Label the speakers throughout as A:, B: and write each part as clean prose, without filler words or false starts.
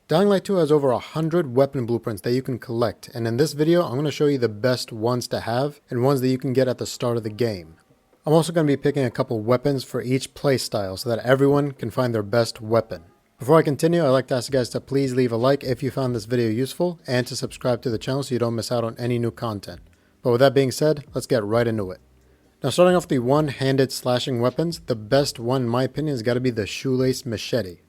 A: Dying Light 2 has over 100 weapon blueprints that you can collect, and in this video I'm going to show you the best ones to have and ones that you can get at the start of the game. I'm also going to be picking a couple weapons for each playstyle so that everyone can find their best weapon. Before I continue, I'd like to ask you guys to please leave a like if you found this video useful and to subscribe to the channel so you don't miss out on any new content. But with that being said, let's get right into it. Now starting off the one-handed slashing weapons, the best one in my opinion has got to be the Shoelace Machete.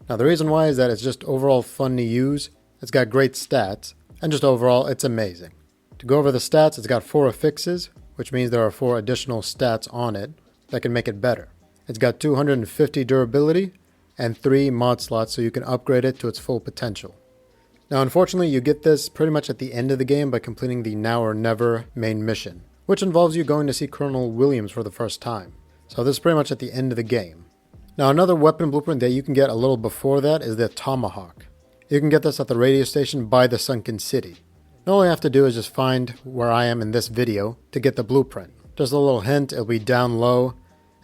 A: Now the reason why is that it's just overall fun to use, it's got great stats, and just overall it's amazing. To go over the stats, it's got 4 affixes, which means there are 4 additional stats on it that can make it better. It's got 250 durability and 3 mod slots so you can upgrade it to its full potential. Now unfortunately you get this pretty much at the end of the game by completing the Now or Never main mission, which involves you going to see Colonel Williams for the first time. So this is pretty much at the end of the game. Now another weapon blueprint that you can get a little before that is the Tomahawk. You can get this at the radio station by the Sunken City. All you have to do is just find where I am in this video to get the blueprint. Just a little hint, it'll be down low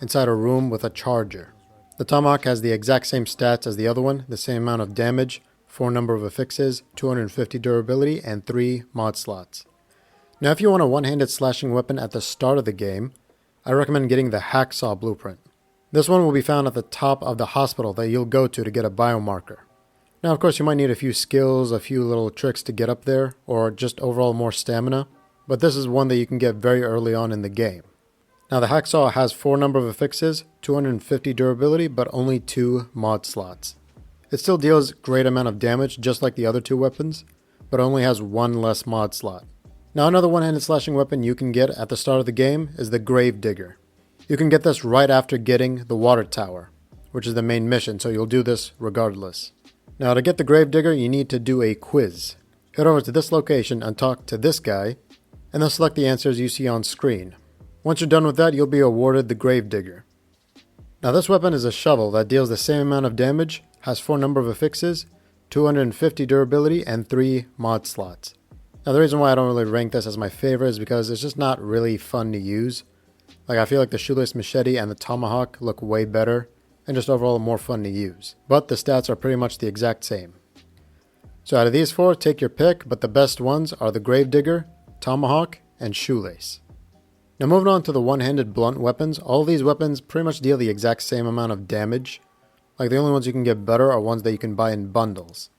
A: inside a room with a charger. The Tomahawk has the exact same stats as the other one, the same amount of damage, 4 number of affixes, 250 durability, and 3 mod slots. Now if you want a one-handed slashing weapon at the start of the game, I recommend getting the Hacksaw blueprint. This one will be found at the top of the hospital that you'll go to get a biomarker. Now of course you might need a few skills, a few little tricks to get up there, or just overall more stamina, but this is one that you can get very early on in the game. Now the Hacksaw has 4 number of affixes, 250 durability, but only 2 mod slots. It still deals great amount of damage just like the other 2 weapons, but only has 1 less mod slot. Now another one-handed slashing weapon you can get at the start of the game is the gravedigger. You can get this right after getting the water tower, which is the main mission, so you'll do this regardless. Now to get the gravedigger, you need to do a quiz. Head over to this location and talk to this guy, and then select the answers you see on screen. Once you're done with that, you'll be awarded the gravedigger. Now this weapon is a shovel that deals the same amount of damage, has 4 number of affixes, 250 durability, and 3 mod slots. Now the reason why I don't really rank this as my favorite is because it's just not really fun to use. Like I feel like the Shoelace Machete and the Tomahawk look way better and just overall more fun to use. But the stats are pretty much the exact same. So out of these 4, take your pick, but the best ones are the Gravedigger, Tomahawk, and Shoelace. Now moving on to the one-handed blunt weapons, all these weapons pretty much deal the exact same amount of damage. Like the only ones you can get better are ones that you can buy in bundles.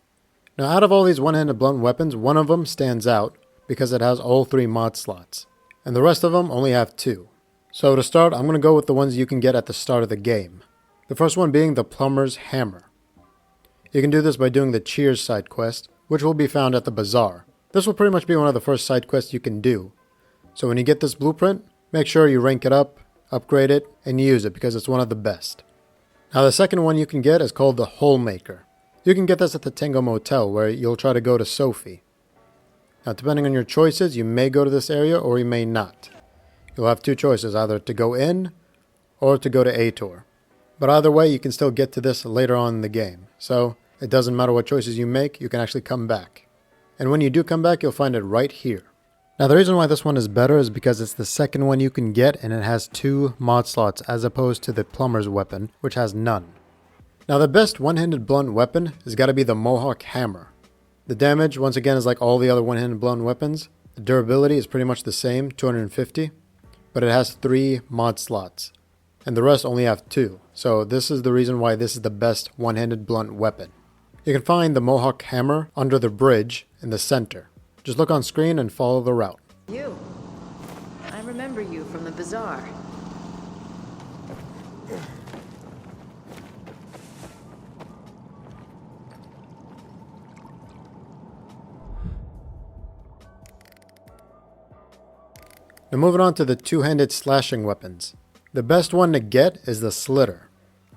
A: Now out of all these one-handed blunt weapons, one of them stands out because it has all 3 mod slots. And the rest of them only have 2. So to start, I'm going to go with the ones you can get at the start of the game. The first one being the Plumber's Hammer. You can do this by doing the Cheers side quest, which will be found at the bazaar. This will pretty much be one of the first side quests you can do. So when you get this blueprint, make sure you rank it up, upgrade it, and use it because it's one of the best. Now the second one you can get is called the Hole Maker. You can get this at the Tango Motel where you'll try to go to Sophie. Now depending on your choices, you may go to this area or you may not. You'll have 2 choices, either to go in or to go to Ator. But either way, you can still get to this later on in the game. So it doesn't matter what choices you make, you can actually come back. And when you do come back, you'll find it right here. Now the reason why this one is better is because it's the second one you can get and it has 2 mod slots as opposed to the Plumber's weapon, which has none. Now the best one-handed blunt weapon has got to be the Mohawk Hammer. The damage, once again, is like all the other one-handed blunt weapons. The durability is pretty much the same, 250. But it has 3 mod slots, and the rest only have 2, so this is the reason why this is the best one-handed blunt weapon. You can find the Mohawk Hammer under the bridge in the center. Just look on screen and follow the route.
B: You. I remember you from the bazaar.
A: Now moving on to the two-handed slashing weapons. The best one to get is the Slitter.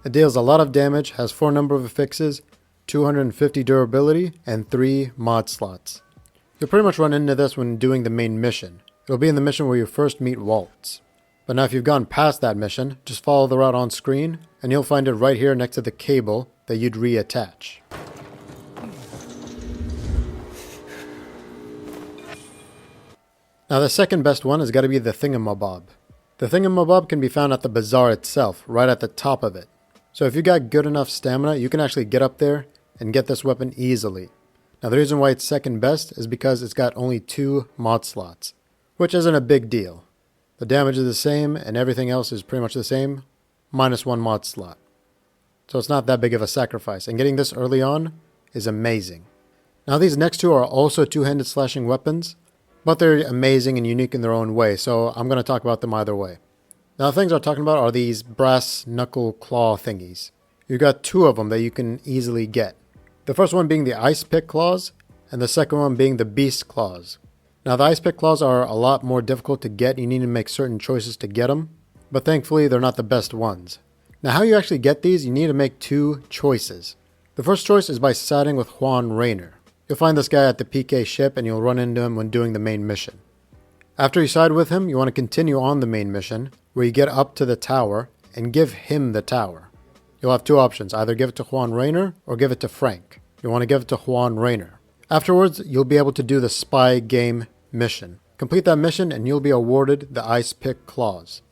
A: It deals a lot of damage, has 4 number of affixes, 250 durability, and 3 mod slots. You'll pretty much run into this when doing the main mission. It'll be in the mission where you first meet Waltz. But now if you've gone past that mission, just follow the route on screen, and you'll find it right here next to the cable that you'd reattach. Now the second best one has got to be the Thingamabob. The Thingamabob can be found at the bazaar itself, right at the top of it. So if you got good enough stamina, you can actually get up there and get this weapon easily. Now the reason why it's second best is because it's got only 2 mod slots, which isn't a big deal. The damage is the same and everything else is pretty much the same, minus 1 mod slot. So it's not that big of a sacrifice, and getting this early on is amazing. Now these next 2 are also two-handed slashing weapons, but they're amazing and unique in their own way, so I'm going to talk about them either way. Now the things I'm talking about are these brass knuckle claw thingies. You've got 2 of them that you can easily get. The first one being the ice pick claws, and the second one being the beast claws. Now the ice pick claws are a lot more difficult to get. You need to make certain choices to get them, but thankfully they're not the best ones. Now how you actually get these, you need to make 2 choices. The first choice is by siding with Juan Raynor. You'll find this guy at the PK ship and you'll run into him when doing the main mission. After you side with him, you want to continue on the main mission, where you get up to the tower and give him the tower. You'll have 2 options, either give it to Juan Raynor or give it to Frank. You want to give it to Juan Raynor. Afterwards, you'll be able to do the spy game mission. Complete that mission and you'll be awarded the ice pick claws.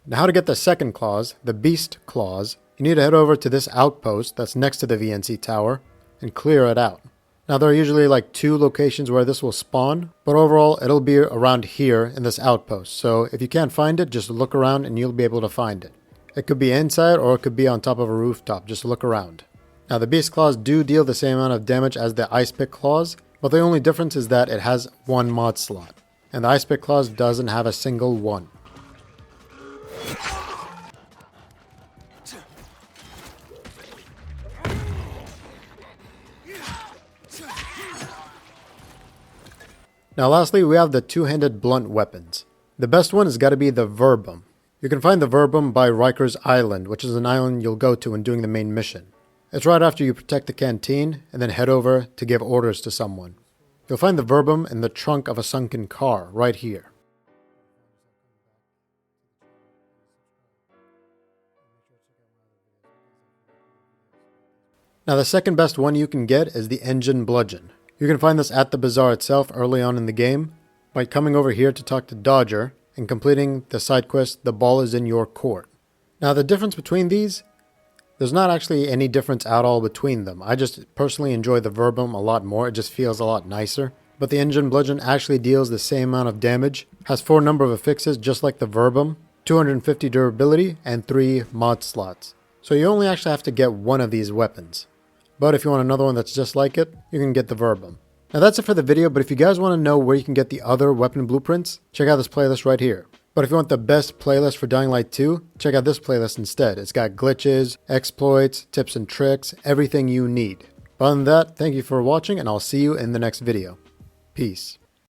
A: Now how to get the second claws, the beast claws, you need to head over to this outpost that's next to the VNC tower and clear it out. Now there are usually like 2 locations where this will spawn, but overall it'll be around here in this outpost. So if you can't find it, just look around and you'll be able to find it. It could be inside or it could be on top of a rooftop, just look around. Now the beast claws do deal the same amount of damage as the ice pick claws, but the only difference is that it has 1 mod slot, and the ice pick claws doesn't have a single one. Now lastly, we have the two-handed blunt weapons. The best one has got to be the Verbum. You can find the Verbum by Riker's Island, which is an island you'll go to when doing the main mission. It's right after you protect the canteen and then head over to give orders to someone. You'll find the Verbum in the trunk of a sunken car right here. Now the second best one you can get is the engine bludgeon. You can find this at the bazaar itself early on in the game by coming over here to talk to Dodger and completing the side quest, The Ball is in Your Court. Now the difference between these, there's not actually any difference at all between them. I just personally enjoy the Verbum a lot more, it just feels a lot nicer. But the engine bludgeon actually deals the same amount of damage, has 4 number of affixes just like the Verbum, 250 durability, and 3 mod slots. So you only actually have to get 1 of these weapons. But if you want another one that's just like it, you can get the Verbum. Now that's it for the video, but if you guys want to know where you can get the other weapon blueprints, check out this playlist right here. But if you want the best playlist for Dying Light 2, check out this playlist instead. It's got glitches, exploits, tips and tricks, everything you need. But other than that, thank you for watching and I'll see you in the next video. Peace.